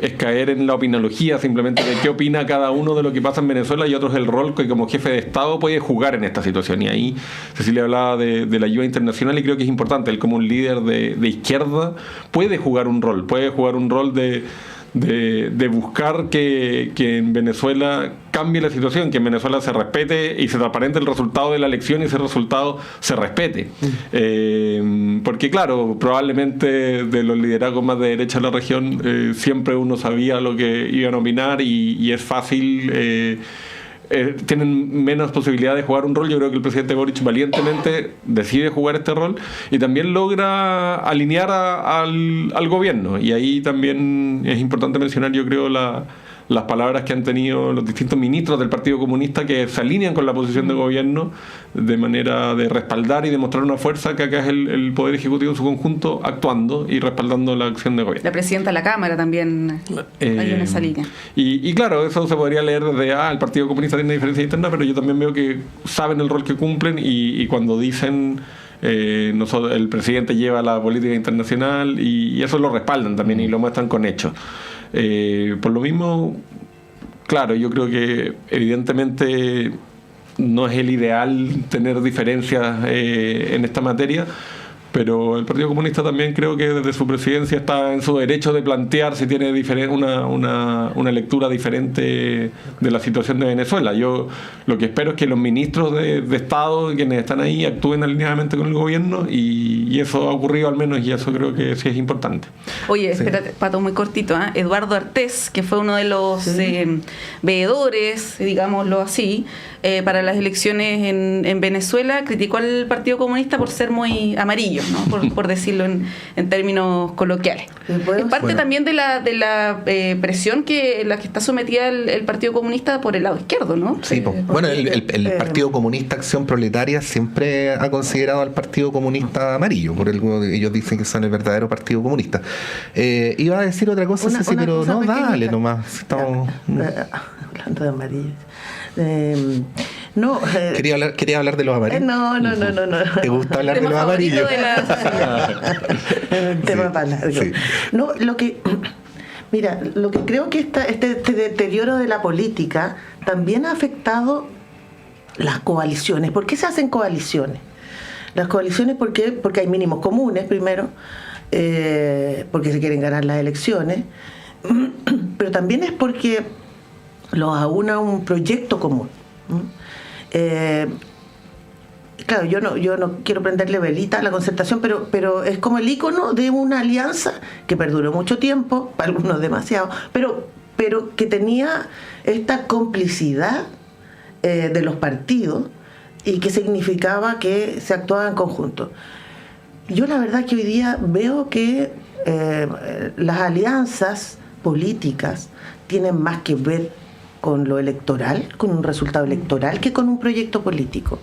es caer en la opinología simplemente de qué opina cada uno de lo que pasa en Venezuela, y otro es el rol que como jefe de Estado puede jugar en esta situación. Y ahí Cecilia hablaba de la ayuda internacional y creo que es importante. Él como un líder de izquierda puede jugar un rol de buscar que en Venezuela cambie la situación, que en Venezuela se respete y se transparente el resultado de la elección y ese resultado se respete. Porque claro, probablemente de los liderazgos más de derecha de la región siempre uno sabía lo que iban a opinar y es fácil... tienen menos posibilidad de jugar un rol. Yo creo que el presidente Boric valientemente decide jugar este rol y también logra alinear al gobierno, y ahí también es importante mencionar, yo creo, las palabras que han tenido los distintos ministros del Partido Comunista, que se alinean con la posición de gobierno de manera de respaldar y demostrar una fuerza, que acá es el Poder Ejecutivo en su conjunto actuando y respaldando la acción de gobierno. La presidenta de la Cámara también hay en esa línea. Y claro, eso se podría leer desde el Partido Comunista tiene una diferencia interna, pero yo también veo que saben el rol que cumplen y cuando dicen... el presidente lleva la política internacional y eso lo respaldan también y lo muestran con hechos. Por lo mismo, claro, yo creo que evidentemente no es el ideal tener diferencias en esta materia, pero el Partido Comunista también creo que desde su presidencia está en su derecho de plantear si tiene una lectura diferente de la situación de Venezuela. Yo lo que espero es que los ministros de Estado, quienes están ahí, actúen alineadamente con el gobierno, y eso ha ocurrido al menos, y eso creo que sí es importante. Oye, espérate, Pato, muy cortito, ¿eh? Eduardo Artés, que fue uno de los veedores, digámoslo así, para las elecciones en Venezuela, criticó al Partido Comunista por ser muy amarillo, ¿no? por decirlo en términos coloquiales. Es parte también de la presión la que está sometida el Partido Comunista por el lado izquierdo, ¿no? Sí, bueno, el Partido Comunista Acción Proletaria siempre ha considerado al Partido Comunista amarillo, por algo ellos dicen que son el verdadero Partido Comunista. Iba a decir otra cosa, Ceci, pero no, dale nomás. Estamos... Hablando de amarillo. Quería hablar de los amarillos. No. ¿Te gusta hablar de los amarillos? Tema para largo. Sí. No, lo que creo que este deterioro de la política también ha afectado las coaliciones. ¿Por qué se hacen coaliciones? Las coaliciones, porque hay mínimos comunes, primero, porque se quieren ganar las elecciones, pero también es porque los aúna un proyecto común. Claro, yo no quiero prenderle velita a la Concertación, pero es como el ícono de una alianza que perduró mucho tiempo, para algunos demasiado, pero que tenía esta complicidad de los partidos y que significaba que se actuaba en conjunto. Yo la verdad que hoy día veo que las alianzas políticas tienen más que ver con lo electoral, con un resultado electoral, que con un proyecto político.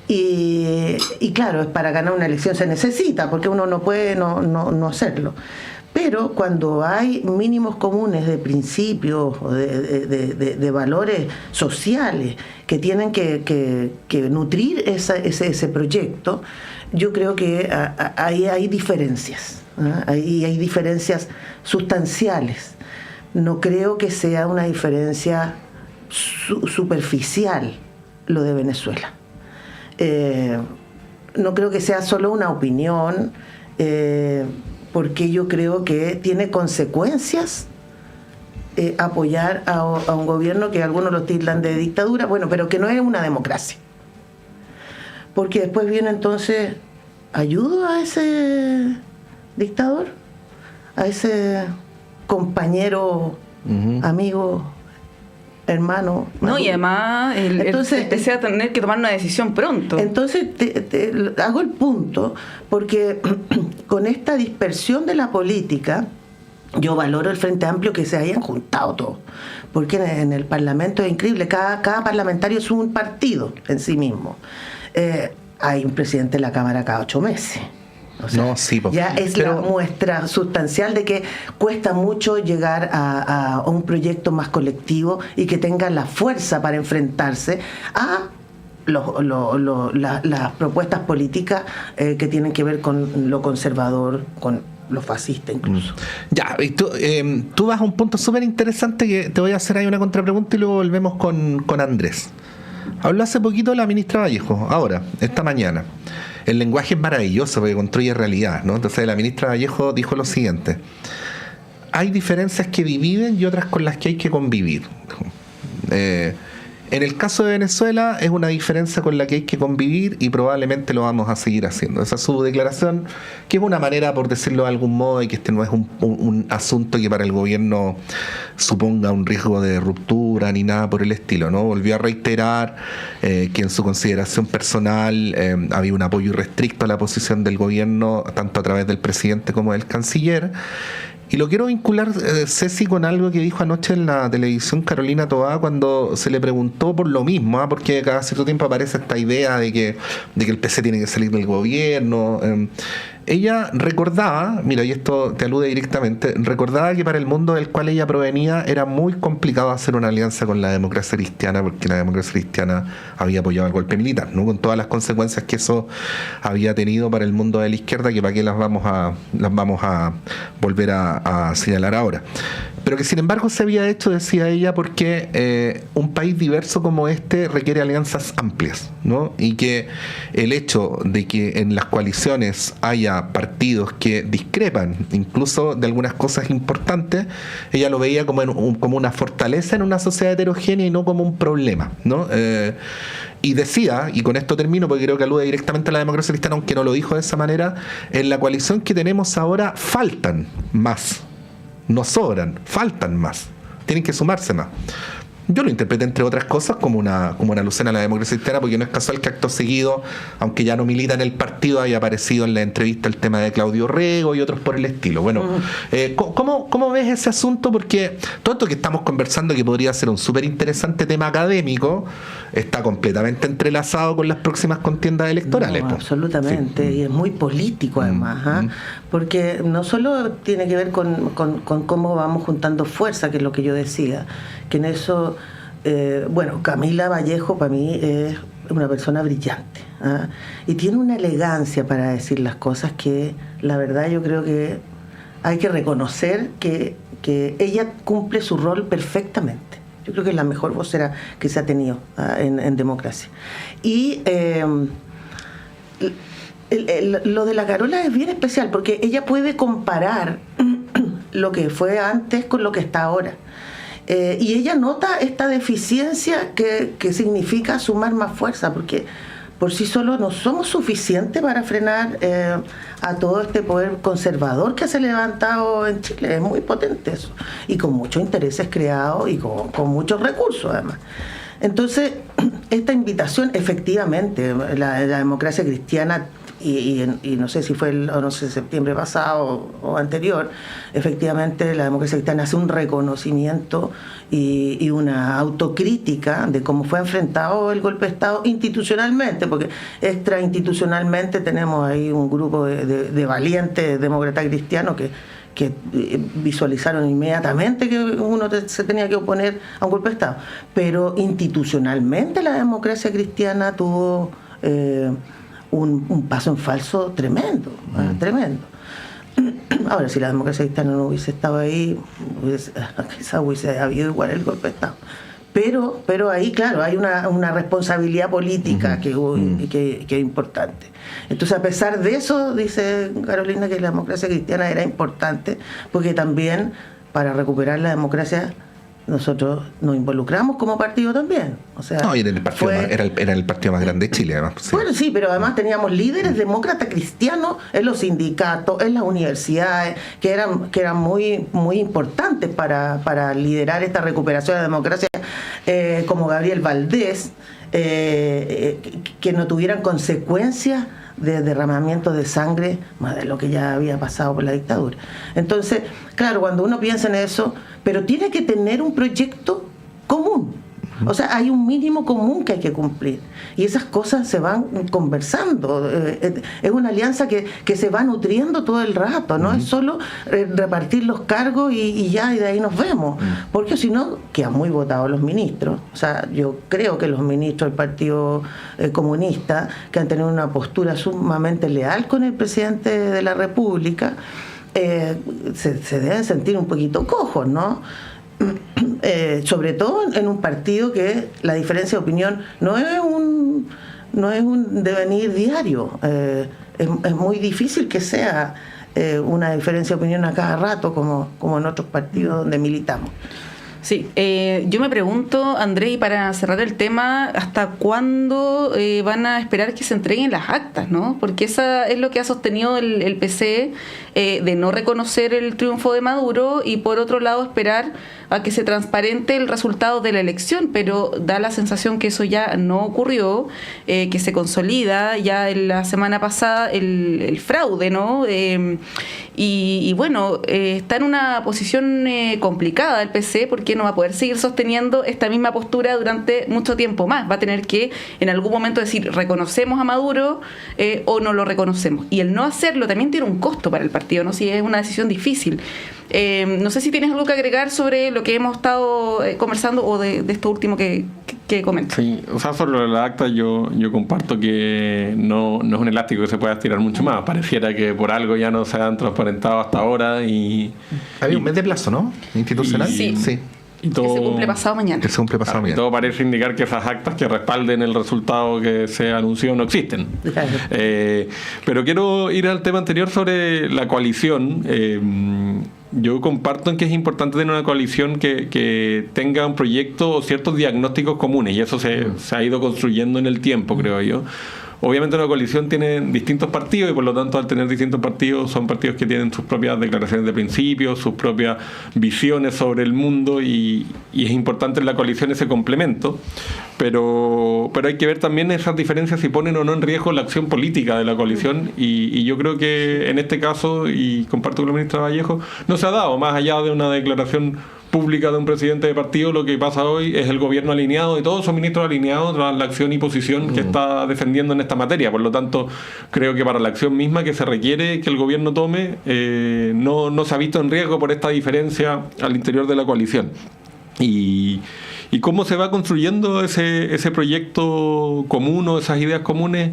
Y claro, es para ganar una elección se necesita, porque uno no puede no hacerlo. Pero cuando hay mínimos comunes de principios o de valores sociales que tienen que nutrir ese proyecto, yo creo que ahí hay diferencias, ¿no? Ahí hay diferencias sustanciales. No creo que sea una diferencia superficial lo de Venezuela. No creo que sea solo una opinión, porque yo creo que tiene consecuencias apoyar a un gobierno que algunos lo tildan de dictadura, bueno, pero que no es una democracia. Porque después viene entonces, ¿ayudo a ese dictador? ¿A ese compañero, amigo, hermano? No, y además entonces desea tener que tomar una decisión pronto. Entonces hago el punto, porque con esta dispersión de la política, yo valoro el Frente Amplio que se hayan juntado todos, porque en el Parlamento es increíble, cada parlamentario es un partido en sí mismo. Hay un presidente de la Cámara cada 8 meses. O sea, ya es la muestra sustancial de que cuesta mucho llegar a un proyecto más colectivo y que tenga la fuerza para enfrentarse a las propuestas políticas que tienen que ver con lo conservador, con lo fascista incluso. Ya, y tú vas a un punto súper interesante que te voy a hacer ahí una contrapregunta y luego volvemos con Andrés. Habló hace poquito la ministra Vallejo, ahora, esta mañana. El lenguaje es maravilloso porque construye realidad, ¿no? Entonces la ministra Vallejo dijo lo siguiente: hay diferencias que dividen y otras con las que hay que convivir. En el caso de Venezuela es una diferencia con la que hay que convivir y probablemente lo vamos a seguir haciendo. Esa es su declaración, que es una manera, por decirlo de algún modo, y que este no es un asunto que para el gobierno suponga un riesgo de ruptura ni nada por el estilo, ¿no? Volvió a reiterar que en su consideración personal había un apoyo irrestricto a la posición del gobierno, tanto a través del presidente como del canciller. Y lo quiero vincular, Ceci, con algo que dijo anoche en la televisión Carolina Toá cuando se le preguntó por lo mismo, porque cada cierto tiempo aparece esta idea de que el PC tiene que salir del gobierno. Ella recordaba, mira, y esto te alude directamente, recordaba que para el mundo del cual ella provenía era muy complicado hacer una alianza con la democracia cristiana, porque la democracia cristiana había apoyado el golpe militar, ¿no? Con todas las consecuencias que eso había tenido para el mundo de la izquierda, que para qué las vamos a volver a señalar ahora. pero que sin embargo se había hecho, decía ella, porque un país diverso como este requiere alianzas amplias, ¿no? Y que el hecho de que en las coaliciones haya partidos que discrepan incluso de algunas cosas importantes, ella lo veía como una fortaleza en una sociedad heterogénea y no como un problema, ¿no? Y decía, y con esto termino porque creo que alude directamente a la democracia cristiana, aunque no lo dijo de esa manera, en la coalición que tenemos ahora faltan más, no sobran, faltan más, tienen que sumarse más. Yo lo interpreté, entre otras cosas, como una alusión a la democracia cristiana, porque no es casual que acto seguido, aunque ya no milita en el partido, haya aparecido en la entrevista el tema de Claudio Rego y otros por el estilo. Bueno, ¿cómo ves ese asunto? Porque todo esto que estamos conversando, que podría ser un súper interesante tema académico, está completamente entrelazado con las próximas contiendas electorales. No, absolutamente, sí. Y es muy político además, porque no solo tiene que ver con cómo vamos juntando fuerza, que es lo que yo decía, que en eso, Camila Vallejo para mí es una persona brillante, y tiene una elegancia para decir las cosas que la verdad yo creo que hay que reconocer que ella cumple su rol perfectamente. Yo creo que es la mejor vocera que se ha tenido en democracia. Y lo de la Carola es bien especial porque ella puede comparar lo que fue antes con lo que está ahora. Y ella nota esta deficiencia que significa sumar más fuerza, porque por sí solo no somos suficientes para frenar a todo este poder conservador que se ha levantado en Chile. Es muy potente eso, y con muchos intereses creados y con muchos recursos además. Entonces, esta invitación, efectivamente, la democracia cristiana, y no sé si fue septiembre pasado o anterior, efectivamente la democracia cristiana hace un reconocimiento y una autocrítica de cómo fue enfrentado el golpe de Estado institucionalmente, porque extrainstitucionalmente tenemos ahí un grupo de valientes demócratas cristianos que visualizaron inmediatamente que uno se tenía que oponer a un golpe de Estado, pero institucionalmente la democracia cristiana tuvo un paso en falso tremendo, tremendo. Ahora, si la democracia cristiana no hubiese estado ahí, quizás hubiese habido igual el golpe de Estado. Pero ahí, claro, hay una responsabilidad política que es importante. Entonces, a pesar de eso, dice Carolina que la democracia cristiana era importante, porque también para recuperar la democracia nosotros nos involucramos como partido también. O sea, no, y era el partido más grande de Chile, además. Sí. Bueno, sí, pero además teníamos líderes demócratas cristianos en los sindicatos, en las universidades, que eran muy, muy importantes para liderar esta recuperación de la democracia, como Gabriel Valdés, que no tuvieran consecuencias de derramamiento de sangre más de lo que ya había pasado por la dictadura. Entonces, claro, cuando uno piensa en eso, pero tiene que tener un proyecto común. O sea, hay un mínimo común que hay que cumplir. Y esas cosas se van conversando. Es una alianza que se va nutriendo todo el rato. No es solo repartir los cargos y ya, y de ahí nos vemos. Porque si no, quedan muy votados los ministros. O sea, yo creo que los ministros del Partido Comunista, que han tenido una postura sumamente leal con el presidente de la República, se deben sentir un poquito cojos, ¿no? Sobre todo en un partido que la diferencia de opinión no es un devenir diario. Es muy difícil que sea una diferencia de opinión a cada rato como en otros partidos donde militamos. Sí, yo me pregunto, Andrés, y para cerrar el tema, ¿hasta cuándo van a esperar que se entreguen las actas, ¿no? Porque esa es lo que ha sostenido el PC, de no reconocer el triunfo de Maduro y por otro lado esperar a que se transparente el resultado de la elección, pero da la sensación que eso ya no ocurrió, que se consolida ya en la semana pasada el fraude, ¿no? Y bueno, está en una posición complicada el PC porque no va a poder seguir sosteniendo esta misma postura durante mucho tiempo más. Va a tener que en algún momento decir, reconocemos a Maduro o no lo reconocemos. Y el no hacerlo también tiene un costo para el partido, ¿no? Si es una decisión difícil. No sé si tienes algo que agregar sobre lo que hemos estado conversando o de esto último que comento. Sí, o sea, sobre la acta yo comparto que no es un elástico que se pueda estirar mucho más. Pareciera que por algo ya no se han transparentado hasta ahora y... Había un mes de plazo, ¿no? Institucional. Sí. Y todo, que se cumple pasado mañana. Y todo parece indicar que esas actas que respalden el resultado que se anunció no existen. Pero quiero ir al tema anterior sobre la coalición. Yo comparto en que es importante tener una coalición que tenga un proyecto o ciertos diagnósticos comunes, y eso se ha ido construyendo en el tiempo, creo yo. Obviamente una coalición tiene distintos partidos y por lo tanto al tener distintos partidos son partidos que tienen sus propias declaraciones de principios, sus propias visiones sobre el mundo y es importante en la coalición ese complemento, pero hay que ver también esas diferencias si ponen o no en riesgo la acción política de la coalición y yo creo que en este caso, y comparto con la ministra Vallejo, no se ha dado más allá de una declaración pública de un presidente de partido. Lo que pasa hoy es el gobierno alineado y todos son ministros alineados tras la acción y posición que está defendiendo en esta materia. Por lo tanto, creo que para la acción misma que se requiere que el gobierno tome, no se ha visto en riesgo por esta diferencia al interior de la coalición. Y cómo se va construyendo ese proyecto común o esas ideas comunes,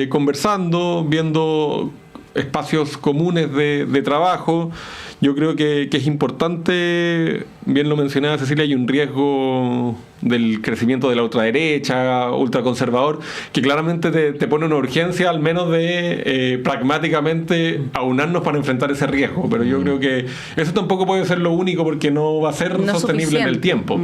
conversando, viendo espacios comunes de trabajo. Yo creo que es importante, bien lo mencionaba Cecilia, hay un riesgo del crecimiento de la ultraderecha, ultraconservador, que claramente te pone una urgencia al menos de pragmáticamente aunarnos para enfrentar ese riesgo, pero yo creo que eso tampoco puede ser lo único porque no va a ser sostenible en el tiempo.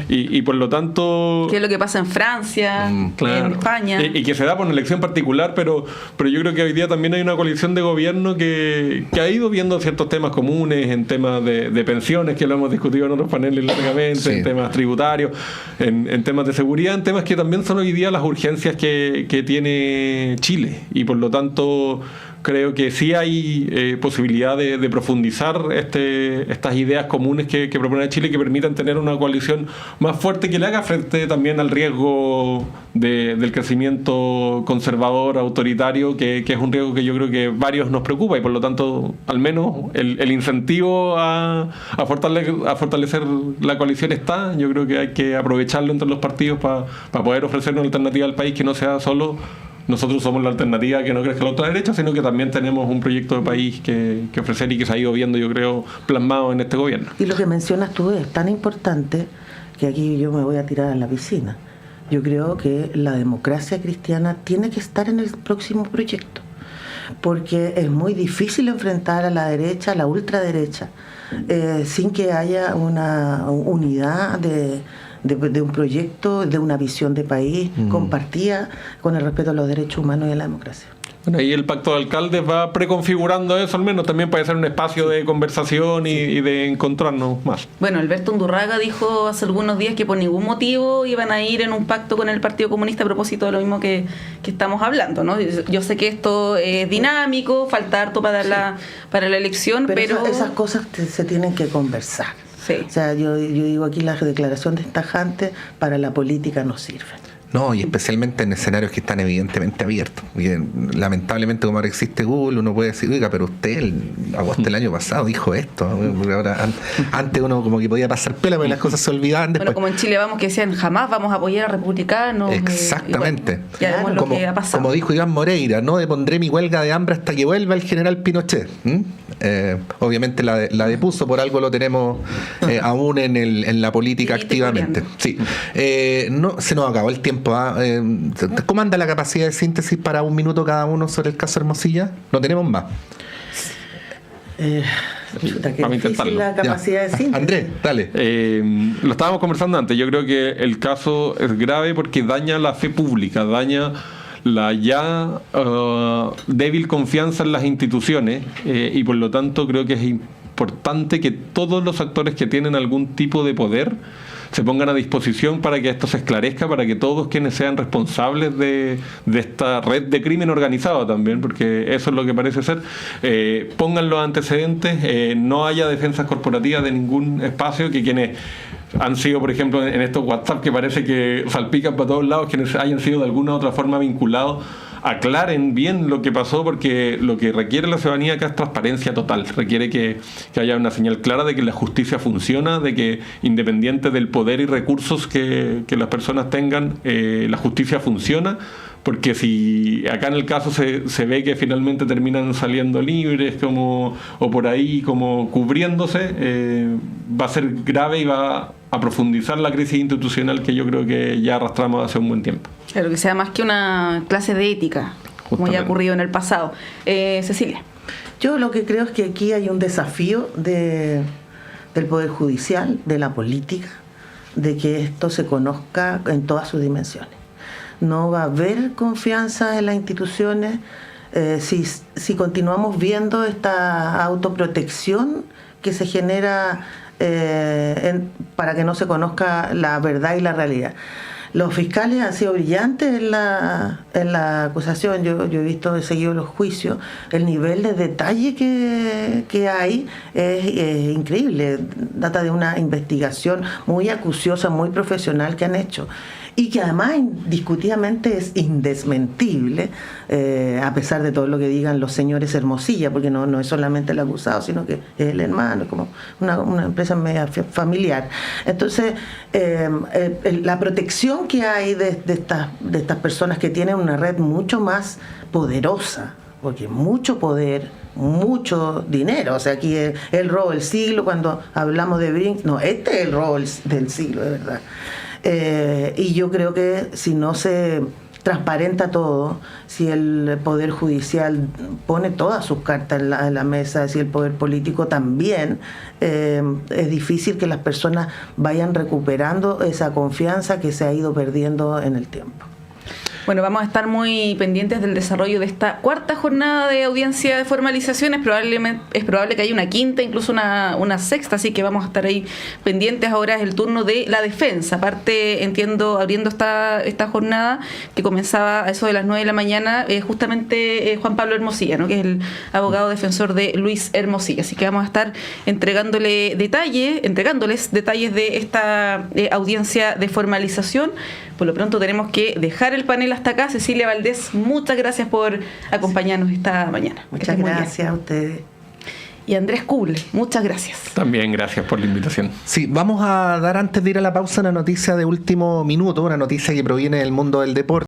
Y por lo tanto... ¿Qué es lo que pasa en Francia, claro, en España? Y que se da por una elección particular, pero yo creo que hoy día también hay una coalición de gobierno que ha ido viendo ciertos temas comunes, en temas de pensiones, que lo hemos discutido en otros paneles largamente, en temas tributarios, en temas de seguridad, en temas que también son hoy día las urgencias que tiene Chile, y por lo tanto creo que sí hay posibilidad de profundizar estas ideas comunes que propone Chile, que permitan tener una coalición más fuerte, que le haga frente también al riesgo del crecimiento conservador, autoritario, que es un riesgo que yo creo que varios nos preocupa, y por lo tanto al menos el incentivo a fortalecer la coalición está. Yo creo que hay que aprovecharlo entre los partidos para poder ofrecer una alternativa al país que no sea solo nosotros somos la alternativa que no crezca la ultraderecha, sino que también tenemos un proyecto de país que ofrecer y que se ha ido viendo, yo creo, plasmado en este gobierno. Y lo que mencionas tú es tan importante que aquí yo me voy a tirar a la piscina. Yo creo que la democracia cristiana tiene que estar en el próximo proyecto, porque es muy difícil enfrentar a la derecha, a la ultraderecha, sin que haya una unidad de un proyecto, de una visión de país compartida con el respeto a los derechos humanos y a la democracia. Bueno, ahí el pacto de alcaldes va preconfigurando eso, al menos también para ser un espacio de conversación y de encontrarnos más. Bueno, Alberto Undurraga dijo hace algunos días que por ningún motivo iban a ir en un pacto con el Partido Comunista a propósito de lo mismo que estamos hablando, ¿no? Yo sé que esto es dinámico, falta harto para la elección, pero esas cosas se tienen que conversar. Sí. O sea, yo digo aquí, las declaraciones tajantes para la política no sirven. No, y especialmente en escenarios que están evidentemente abiertos. Y lamentablemente, como ahora existe Google, uno puede decir, oiga, pero usted en agosto del año pasado dijo esto. Porque ahora, antes uno como que podía pasar pela, pero las cosas se olvidaban después. Bueno, como en Chile Vamos, que decían, jamás vamos a apoyar a republicanos. Exactamente. Bueno, ya vemos lo que ha pasado. Como dijo Iván Moreira, no depondré mi huelga de hambre hasta que vuelva el general Pinochet. Obviamente la depuso, por algo lo tenemos aún en la política activamente. Sí. No, se nos acabó el tiempo. ¿Cómo anda la capacidad de síntesis para un minuto cada uno sobre el caso Hermosilla? No tenemos más. Qué difícil la capacidad de síntesis. Andrés, dale. Lo estábamos conversando antes. Yo creo que el caso es grave porque daña la fe pública, daña la ya débil confianza en las instituciones, y por lo tanto creo que es importante que todos los actores que tienen algún tipo de poder se pongan a disposición para que esto se esclarezca, para que todos quienes sean responsables de esta red de crimen organizado también, porque eso es lo que parece ser, pongan los antecedentes, no haya defensas corporativas de ningún espacio, que quienes han sido, por ejemplo, en estos WhatsApp que parece que salpican para todos lados, quienes hayan sido de alguna u otra forma vinculados aclaren bien lo que pasó, porque lo que requiere la ciudadanía acá es transparencia total. Requiere que haya una señal clara de que la justicia funciona, de que independiente del poder y recursos que las personas tengan, la justicia funciona. Porque si acá en el caso se ve que finalmente terminan saliendo libres o por ahí como cubriéndose, va a ser grave y va a profundizar la crisis institucional que yo creo que ya arrastramos hace un buen tiempo. Claro, que sea más que una clase de ética, como ya ha ocurrido en el pasado. Cecilia. Yo lo que creo es que aquí hay un desafío del Poder Judicial, de la política, de que esto se conozca en todas sus dimensiones. No va a haber confianza en las instituciones si continuamos viendo esta autoprotección que se genera para que no se conozca la verdad y la realidad. Los fiscales han sido brillantes en la acusación. Yo he seguido los juicios. El nivel de detalle que hay es increíble. Data de una investigación muy acuciosa, muy profesional que han hecho. Y que además indiscutidamente es indesmentible, a pesar de todo lo que digan los señores Hermosilla, porque no es solamente el acusado, sino que es el hermano, como una empresa media familiar. Entonces, la protección que hay de estas personas que tienen una red mucho más poderosa, porque mucho poder, mucho dinero. O sea, aquí es el robo del siglo, cuando hablamos de Brinks, no, este es el robo del siglo, de verdad. Y yo creo que si no se transparenta todo, si el Poder Judicial pone todas sus cartas en la mesa, si el Poder Político también, es difícil que las personas vayan recuperando esa confianza que se ha ido perdiendo en el tiempo. Bueno, vamos a estar muy pendientes del desarrollo de esta cuarta jornada de audiencia de formalización. Es probable que haya una quinta, incluso una sexta, así que vamos a estar ahí pendientes. Ahora es el turno de la defensa. Aparte, entiendo, abriendo esta jornada que comenzaba a eso de las 9 de la mañana, justamente Juan Pablo Hermosilla, ¿no?, que es el abogado defensor de Luis Hermosilla. Así que vamos a estar entregándoles detalles de esta audiencia de formalización. Por lo pronto tenemos que dejar el panel hasta acá. Cecilia Valdés, muchas gracias por acompañarnos esta mañana. Muchas gracias a ustedes. Y Andrés Kuble, muchas gracias. También gracias por la invitación. Sí, vamos a dar, antes de ir a la pausa, una noticia de último minuto, una noticia que proviene del mundo del deporte.